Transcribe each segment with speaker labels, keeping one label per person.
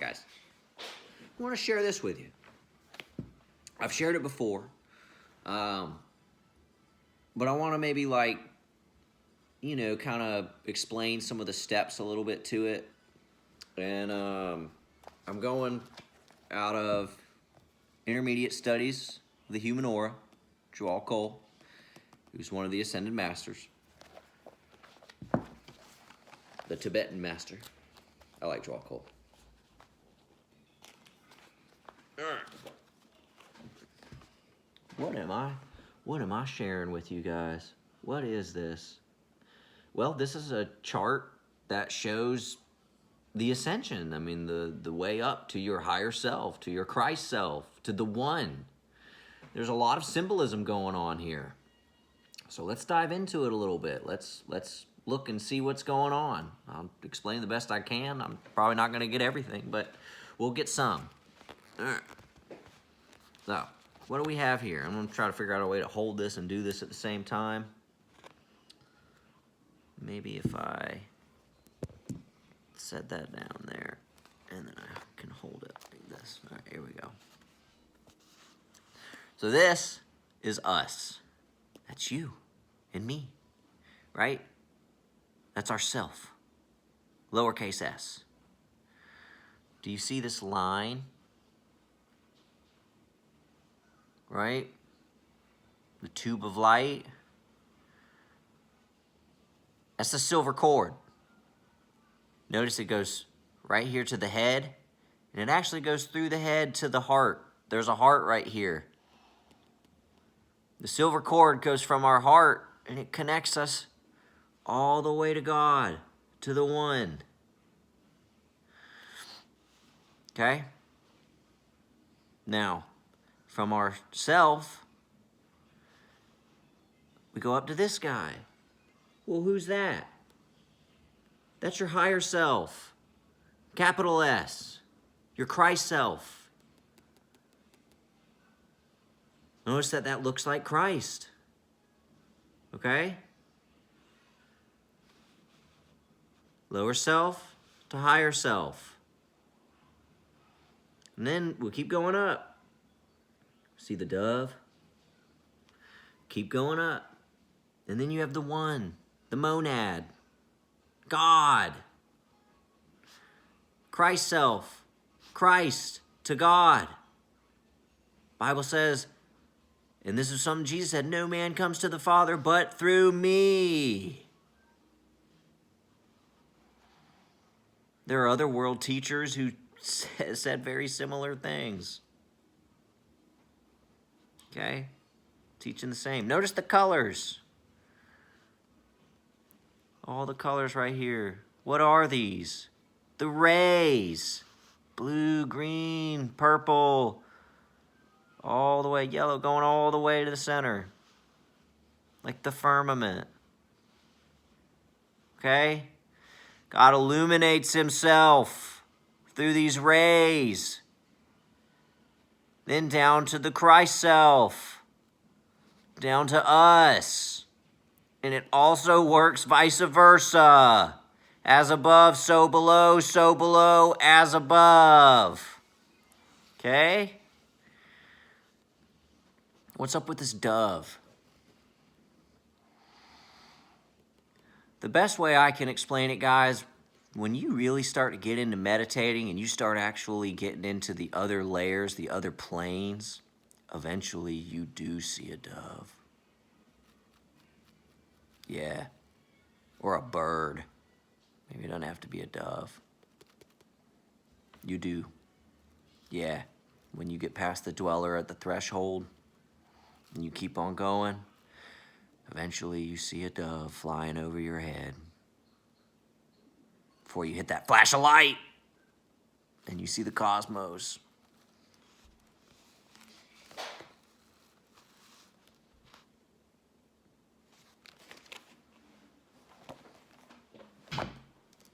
Speaker 1: guys, I want to share this with you. I've shared it before, but I want to maybe like, you know, kind of explain some of the steps a little bit to it. And I'm going out of Intermediate Studies of the Human Aura, Joel Cole, who's one of the Ascended Masters, the Tibetan Master. I like Joel Cole. What am I sharing with you guys? What is this? Well, this is a chart that shows the ascension. I mean, the way up to your higher self, to your Christ self, to the one. There's a lot of symbolism going on here. So let's dive into it a little bit. Let's look and see what's going on. I'll explain the best I can. I'm probably not going to get everything, but we'll get some. All right. So, what do we have here? I'm going to try to figure out a way to hold this and do this at the same time. Maybe if I set that down there, and then I can hold it like this. All right, here we go. So this is us. That's you and me, right? That's our self, lowercase s. Do you see this line? Right? The tube of light. That's the silver cord. Notice it goes right here to the head, and it actually goes through the head to the heart. There's a heart right here. The silver cord goes from our heart, and it connects us all the way to God, to the one. Okay? Now, from our self, we go up to this guy. Well, who's that? That's your higher self. Capital S. Your Christ self. Notice that that looks like Christ. Okay? Lower self to higher self. And then we'll keep going up. See the dove? Keep going up. And then you have the one, the monad, God. Christ self, Christ to God. Bible says, and this is something Jesus said, no man comes to the Father but through me. There are other world teachers who said very similar things. Okay? Teaching the same. Notice the colors. All the colors right here. What are these? The rays. Blue, green, purple. All the way, yellow, going all the way to the center. Like the firmament. Okay? God illuminates himself through these rays. Then down to the Christ self. Down to us. And it also works vice versa. As above, so below, as above. Okay? What's up with this dove? The best way I can explain it, guys, when you really start to get into meditating and you start actually getting into the other layers, the other planes, eventually you do see a dove. Yeah. Or a bird. Maybe it doesn't have to be a dove. You do. Yeah. When you get past the dweller at the threshold and you keep on going, eventually you see a dove flying over your head. Before you hit that flash of light, and you see the cosmos. Of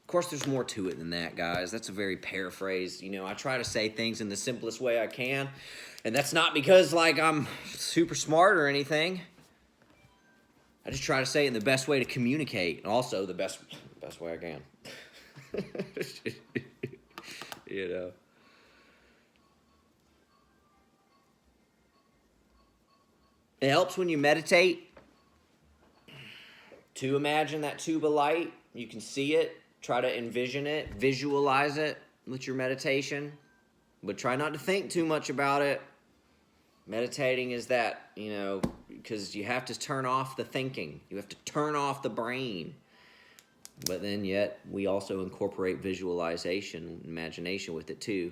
Speaker 1: course, there's more to it than that, guys. That's a very paraphrase. You know, I try to say things in the simplest way I can, and that's not because, like, I'm super smart or anything. I just try to say it in the best way to communicate, and also the best way I can. You know. It helps when you meditate to imagine that tube of light. You can see it, try to envision it, visualize it with your meditation, but try not to think too much about it. Meditating is that, because you have to turn off the thinking. You have to turn off the brain. But then yet, we also incorporate visualization, imagination with it too.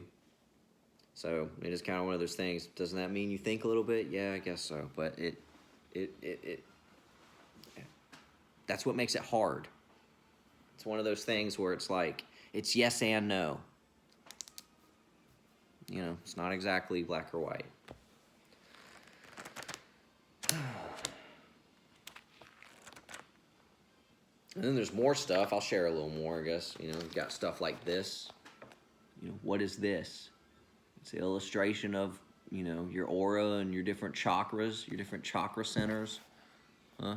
Speaker 1: So it is kind of one of those things. Doesn't that mean you think a little bit? Yeah, I guess so. But that's what makes it hard. It's one of those things where it's like, it's yes and no. It's not exactly black or white. And then there's more stuff. I'll share a little more, I guess. We've got stuff like this. What is this? It's an illustration of, your aura and your different chakras, your different chakra centers. Huh?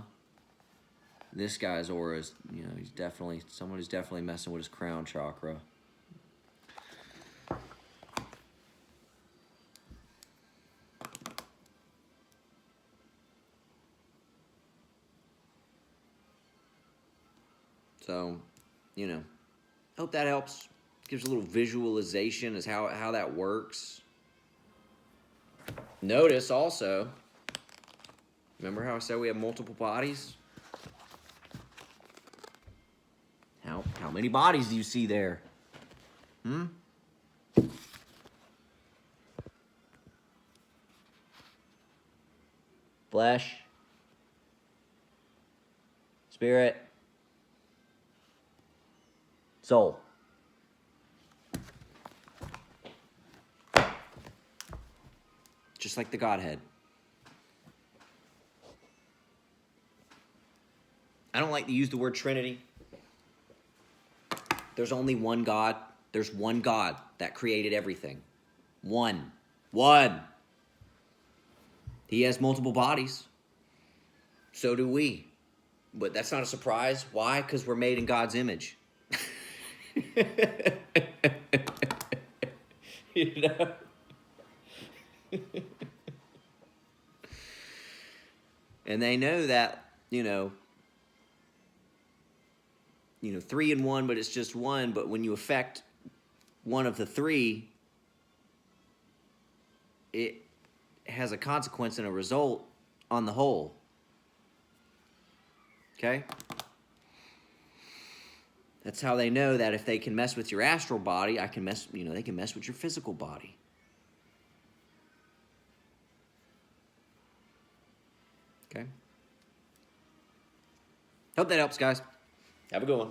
Speaker 1: This guy's aura is, he's definitely, someone who's definitely messing with his crown chakra. So, hope that helps. Gives a little visualization as how that works. Notice also, remember how I said we have multiple bodies? How many bodies do you see there? Flesh, spirit, soul. Just like the Godhead. I don't like to use the word Trinity. There's only one God. There's one God that created everything. One. He has multiple bodies. So do we. But that's not a surprise. Why? Because we're made in God's image. And they know that, 3 in 1, but it's just one. But when you affect one of the three, it has a consequence and a result on the whole. Okay? That's how they know that if they can mess with your astral body, they can mess with your physical body. Okay? Hope that helps, guys. Have a good one.